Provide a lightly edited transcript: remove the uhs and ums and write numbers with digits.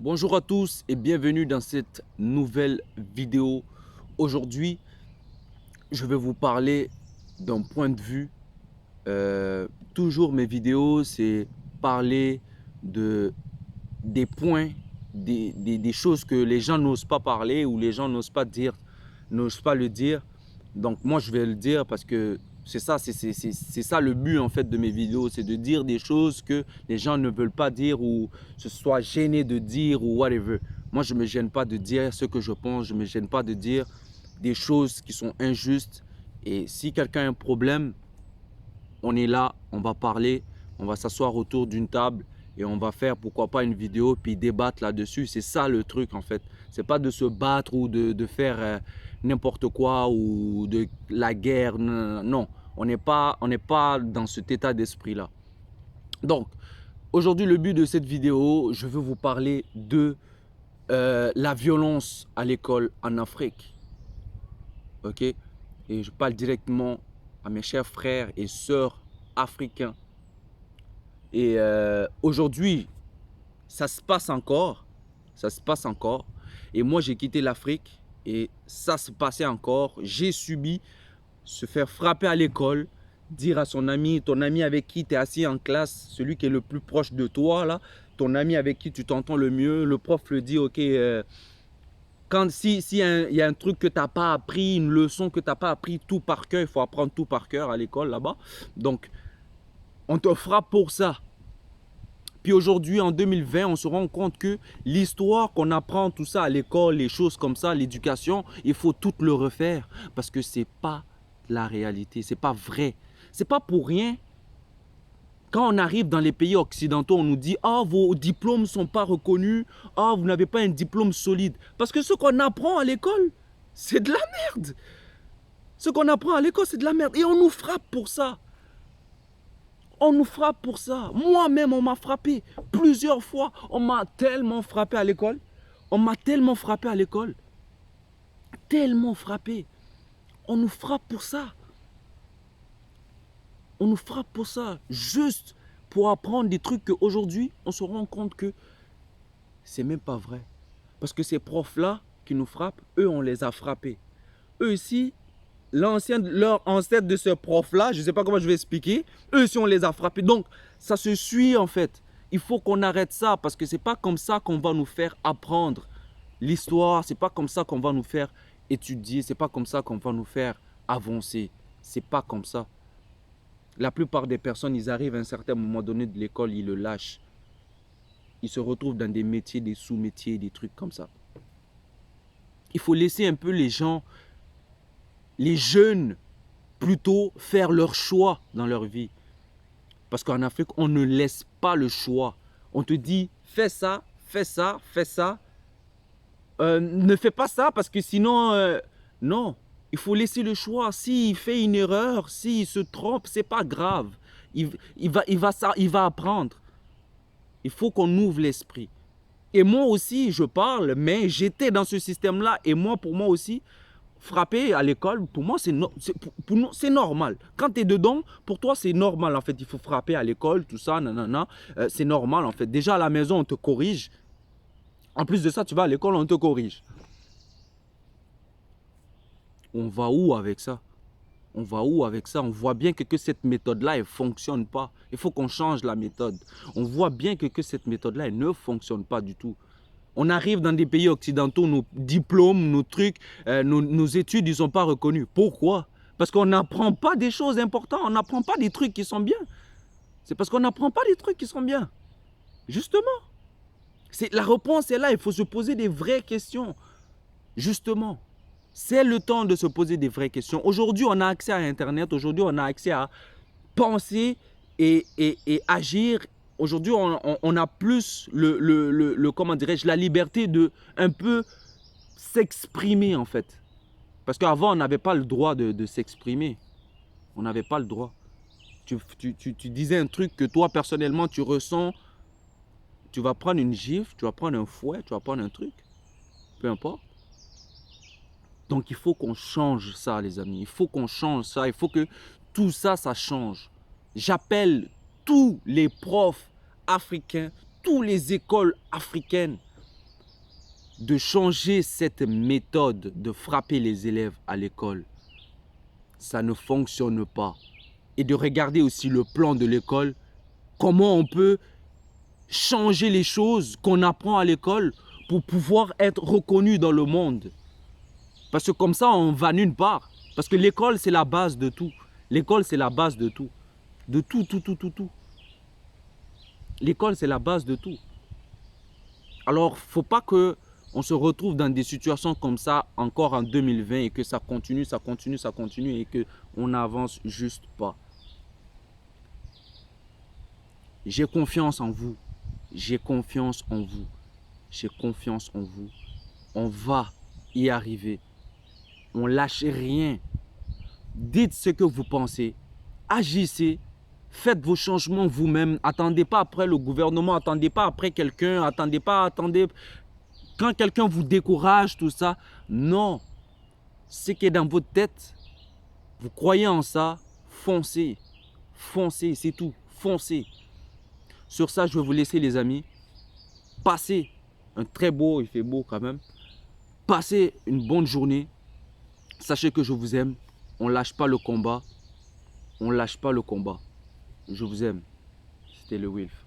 Bonjour à tous et bienvenue dans cette nouvelle vidéo. Aujourd'hui, je vais vous parler d'un point de vue. Toujours mes vidéos, c'est parler de, des points, des choses que les gens n'osent pas parler ou les gens n'osent pas dire, n'osent pas le dire. Donc moi, je vais le dire parce que c'est ça, c'est ça le but en fait de mes vidéos, c'est de dire des choses que les gens ne veulent pas dire ou se soient gênés de dire ou whatever. Moi, je ne me gêne pas de dire ce que je pense, je ne me gêne pas de dire des choses qui sont injustes. Et si quelqu'un a un problème, on est là, on va parler, on va s'asseoir autour d'une table et on va faire pourquoi pas une vidéo puis débattre là-dessus. C'est ça le truc en fait. C'est pas de se battre ou de faire n'importe quoi ou de la guerre. Non, non. On n'est pas dans cet état d'esprit-là. Donc, aujourd'hui, le but de cette vidéo, je veux vous parler de la violence à l'école en Afrique. Ok? Et je parle directement à mes chers frères et sœurs africains. Et aujourd'hui, ça se passe encore. Ça se passe encore. Et moi, j'ai quitté l'Afrique et ça se passait encore. J'ai subi se faire frapper à l'école, dire à son ami, ton ami avec qui tu es assis en classe, celui qui est le plus proche de toi, là, ton ami avec qui tu t'entends le mieux, le prof le dit, ok, si y a un truc que tu n'as pas appris, une leçon que tu n'as pas appris tout par cœur, il faut apprendre tout par cœur à l'école là-bas. Donc, on te frappe pour ça. Puis aujourd'hui, en 2020, on se rend compte que l'histoire qu'on apprend, tout ça à l'école, les choses comme ça, l'éducation, il faut tout le refaire parce que ce n'est pas la réalité, ce n'est pas vrai. Ce n'est pas pour rien. Quand on arrive dans les pays occidentaux, on nous dit « Ah, vos diplômes ne sont pas reconnus. Ah, vous n'avez pas un diplôme solide. » Parce que ce qu'on apprend à l'école, c'est de la merde. Ce qu'on apprend à l'école, c'est de la merde. Et on nous frappe pour ça. On nous frappe pour ça. Moi-même, on m'a frappé plusieurs fois. On m'a tellement frappé à l'école. On m'a tellement frappé à l'école. Tellement frappé. On nous frappe pour ça. On nous frappe pour ça. Juste pour apprendre des trucs qu'aujourd'hui, on se rend compte que c'est même pas vrai. Parce que ces profs-là qui nous frappent, eux, on les a frappés. Eux ici, leur ancêtre de ce prof-là, je ne sais pas comment je vais expliquer, eux aussi on les a frappés. Donc, ça se suit en fait. Il faut qu'on arrête ça parce que ce n'est pas comme ça qu'on va nous faire apprendre l'histoire, ce n'est pas comme ça qu'on va nous faire étudier, ce n'est pas comme ça qu'on va nous faire avancer. Ce n'est pas comme ça. La plupart des personnes, ils arrivent à un certain moment donné de l'école, ils le lâchent. Ils se retrouvent dans des métiers, des sous-métiers, des trucs comme ça. Il faut laisser un peu les gens, les jeunes, plutôt faire leur choix dans leur vie. Parce qu'en Afrique, on ne laisse pas le choix. On te dit, fais ça, fais ça, fais ça. Ne fais pas ça parce que sinon, non. Il faut laisser le choix. S'il fait une erreur, s'il se trompe, c'est pas grave. Il va apprendre. Il faut qu'on ouvre l'esprit. Et moi aussi, je parle, mais j'étais dans ce système-là. Et moi, pour moi aussi, frapper à l'école, pour moi, c'est normal. Quand tu es dedans, pour toi, c'est normal. En fait, il faut frapper à l'école, tout ça, nanana. C'est normal, en fait. Déjà, à la maison, on te corrige. En plus de ça, tu vas à l'école, on te corrige. On va où avec ça? On va où avec ça? On voit bien que cette méthode-là, elle ne fonctionne pas. Il faut qu'on change la méthode. On voit bien que cette méthode-là, elle ne fonctionne pas du tout. On arrive dans des pays occidentaux, nos diplômes, nos trucs, nos études, ils ne sont pas reconnus. Pourquoi? Parce qu'on n'apprend pas des choses importantes. On n'apprend pas des trucs qui sont bien. C'est parce qu'on n'apprend pas des trucs qui sont bien. Justement. La réponse est là. Il faut se poser des vraies questions. Justement. C'est le temps de se poser des vraies questions. Aujourd'hui, on a accès à Internet. Aujourd'hui, on a accès à penser et agir. Aujourd'hui, on a plus comment dirais-je, la liberté de un peu s'exprimer en fait. Parce qu'avant, on n'avait pas le droit de s'exprimer. On n'avait pas le droit. Tu disais un truc que toi, personnellement, tu ressens. Tu vas prendre une gifle, tu vas prendre un fouet, tu vas prendre un truc. Peu importe. Donc, il faut qu'on change ça, les amis. Il faut qu'on change ça. Il faut que tout ça, ça change. J'appelle tous les profs africains, toutes les écoles africaines de changer cette méthode de frapper les élèves à l'école. Ça ne fonctionne pas. Et de regarder aussi le plan de l'école, comment on peut changer les choses qu'on apprend à l'école pour pouvoir être reconnu dans le monde. Parce que comme ça, on va nulle part. Parce que l'école, c'est la base de tout. L'école, c'est la base de tout. De tout. L'école, c'est la base de tout. Alors, il ne faut pas qu'on se retrouve dans des situations comme ça encore en 2020 et que ça continue et qu'on n'avance juste pas. J'ai confiance en vous. J'ai confiance en vous. J'ai confiance en vous. On va y arriver. On lâche rien. Dites ce que vous pensez. Agissez. Faites vos changements vous-même. Attendez pas après le gouvernement. Attendez pas après quelqu'un. Attendez. Quand quelqu'un vous décourage, tout ça. Non. Ce qui est dans votre tête, vous croyez en ça, foncez. Foncez, c'est tout. Foncez. Sur ça, je vais vous laisser les amis. Passez un très beau, il fait beau quand même. Passez une bonne journée. Sachez que je vous aime. On ne lâche pas le combat. On ne lâche pas le combat. Je vous aime. C'était le Wilf.